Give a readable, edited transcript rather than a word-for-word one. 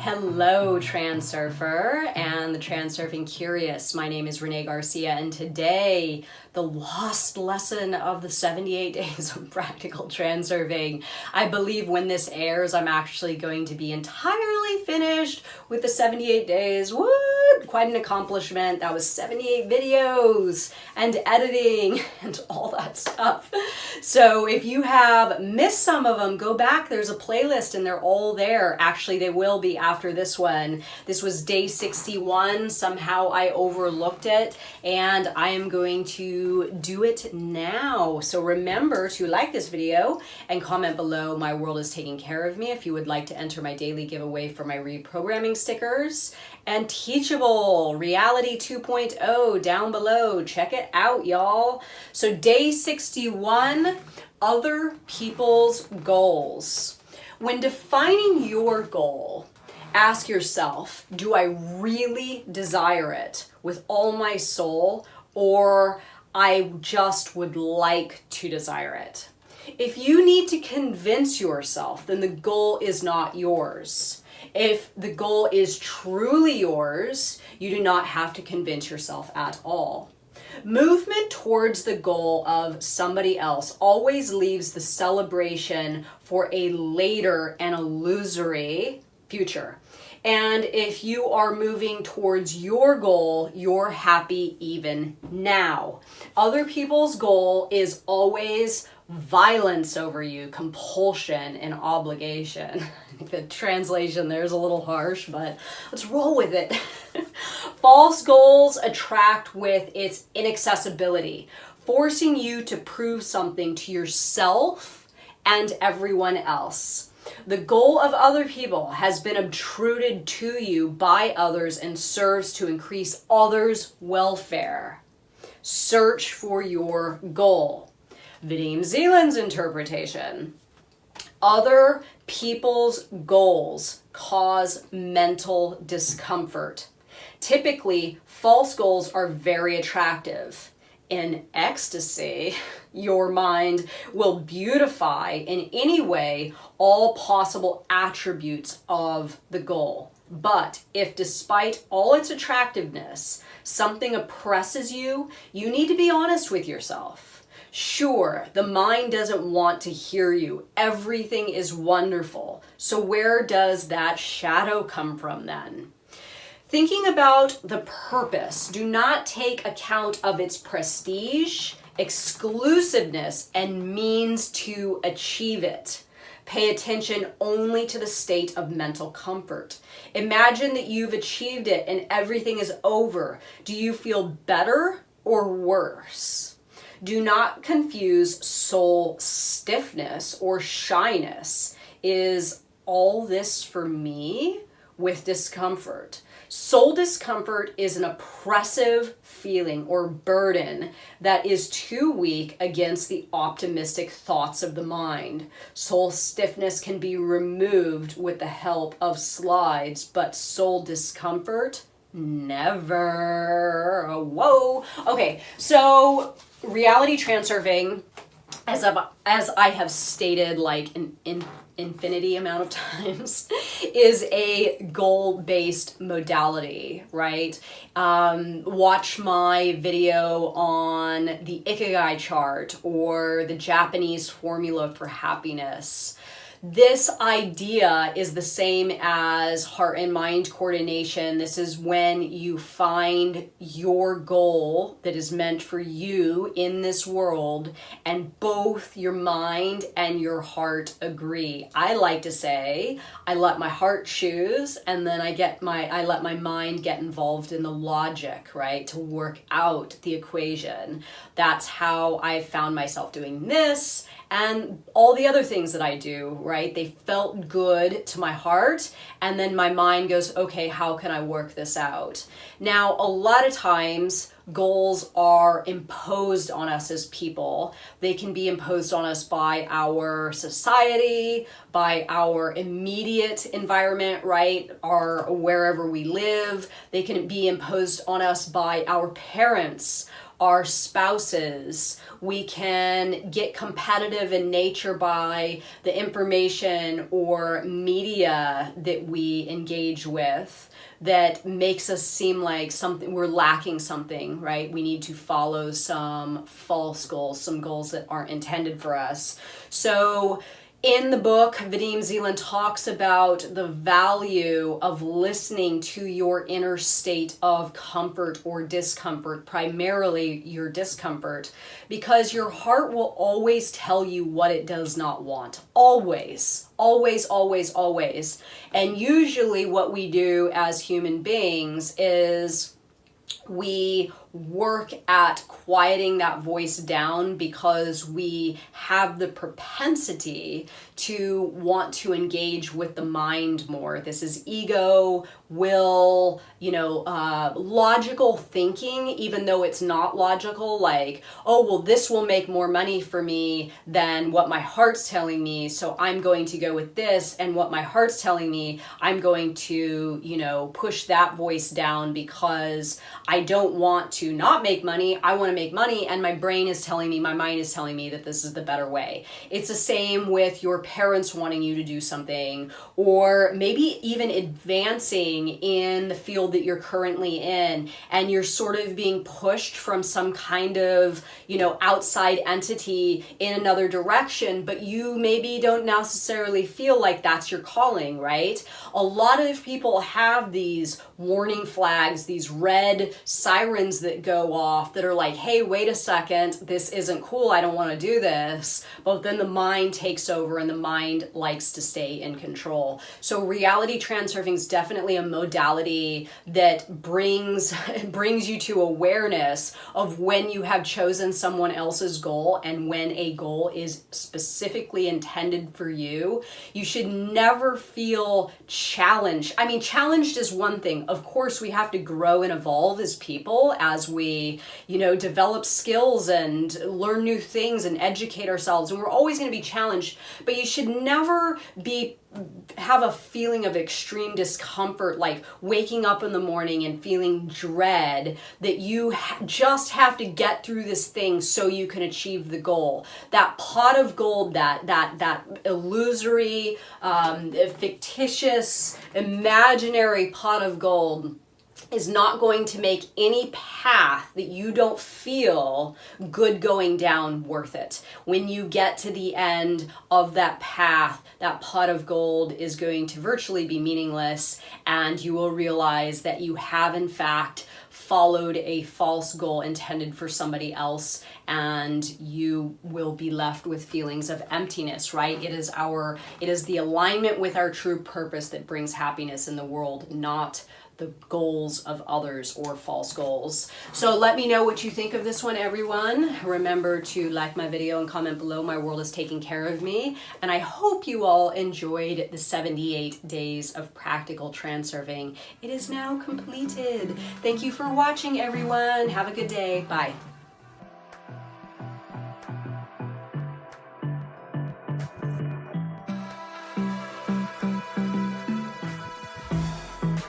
Hello, Transurfer and the Transurfing Curious. My name is Renée Garcia, and today, the lost lesson of the 78 days of practical transurfing. I believe when this airs, I'm actually going to be entirely finished with the 78 days. Woo! Quite an accomplishment. That was 78 videos and editing and all that stuff. So if you have missed some of them, go back. There's a playlist and they're all there. Actually, they will be after this one. This was day 61. Somehow I overlooked it and I am going to do it now. So remember to like this video and comment below. My world is taking care of me if you would like to enter my daily giveaway for my reprogramming stickers. And Teachable Reality 2.0 down below. Check it out, y'all. So day 61, other people's goals. When defining your goal, ask yourself, do I really desire it with all my soul, or I just would like to desire it? If you need to convince yourself, then the goal is not yours. If the goal is truly yours, you do not have to convince yourself at all. Movement towards the goal of somebody else always leaves the celebration for a later and illusory future. And if you are moving towards your goal, you're happy even now. Other people's goal is always violence over you, compulsion, and obligation. I think the translation there is a little harsh, but let's roll with it. False goals attract with its inaccessibility, forcing you to prove something to yourself and everyone else. The goal of other people has been obtruded to you by others and serves to increase others' welfare. Search for your goal. Vadim Zeland's interpretation. Other people's goals cause mental discomfort. Typically, false goals are very attractive. In ecstasy, your mind will beautify in any way all possible attributes of the goal. But if despite all its attractiveness, something oppresses you, you need to be honest with yourself. Sure, the mind doesn't want to hear you. Everything is wonderful. So where does that shadow come from then? Thinking about the purpose, do not take account of its prestige, exclusiveness, and means to achieve it. Pay attention only to the state of mental comfort. Imagine that you've achieved it and everything is over. Do you feel better or worse? Do not confuse soul stiffness or shyness. Is all this for me? With discomfort. Soul discomfort is an oppressive feeling or burden that is too weak against the optimistic thoughts of the mind. Soul stiffness can be removed with the help of slides, but soul discomfort, never. Whoa. Okay, so reality transurfing, as I have stated like an infinity amount of times, is a goal-based modality, right? Watch my video on the Ikigai chart or the Japanese formula for happiness. This idea is the same as heart and mind coordination. This is when you find your goal that is meant for you in this world, and both your mind and your heart agree. I like to say, I let my heart choose, and then I let my mind get involved in the logic, right, to work out the equation. That's how I found myself doing this and all the other things that I do, right? They felt good to my heart, and then my mind goes, okay, how can I work this out? Now, a lot of times, goals are imposed on us as people. They can be imposed on us by our society, by our immediate environment, right? Or wherever we live. They can be imposed on us by our parents, our spouses. We can get competitive in nature by the information or media that we engage with that makes us seem like we're lacking something, right? We need to follow some false goals, some goals that aren't intended for us. So in the book, Vadim Zeland talks about the value of listening to your inner state of comfort or discomfort, primarily your discomfort, because your heart will always tell you what it does not want. Always, always, always, always. And usually what we do as human beings is we work at quieting that voice down because we have the propensity to want to engage with the mind more. This is ego, will, logical thinking, even though it's not logical, like, oh, well, this will make more money for me than what my heart's telling me, so I'm going to go with this, and what my heart's telling me, I'm going to, push that voice down because I don't want to not make money, I want to make money, and my brain is telling me, my mind is telling me that this is the better way. It's the same with your parents wanting you to do something, or maybe even advancing in the field that you're currently in, and you're sort of being pushed from some kind of, outside entity in another direction, but you maybe don't necessarily feel like that's your calling, right? A lot of people have these warning flags, these red sirens that go off that are like, hey, wait a second, this isn't cool, I don't want to do this. But then the mind takes over and the mind likes to stay in control. So reality transurfing is definitely a modality that brings you to awareness of when you have chosen someone else's goal and when a goal is specifically intended for you. You should never feel challenged. I mean, challenged is one thing. Of course, we have to grow and evolve as people as we, develop skills and learn new things and educate ourselves. And we're always going to be challenged, but you should never have a feeling of extreme discomfort, like waking up in the morning and feeling dread that you just have to get through this thing so you can achieve the goal. That pot of gold, that illusory, fictitious, imaginary pot of gold is not going to make any path that you don't feel good going down worth it. When you get to the end of that path, that pot of gold is going to virtually be meaningless, and you will realize that you have in fact followed a false goal intended for somebody else, and you will be left with feelings of emptiness, right? It is the alignment with our true purpose that brings happiness in the world, not the goals of others or false goals. So let me know what you think of this one, everyone. Remember to like my video and comment below. My world is taking care of me. And I hope you all enjoyed the 78 days of practical transurfing. It is now completed. Thank you for watching, everyone. Have a good day. Bye.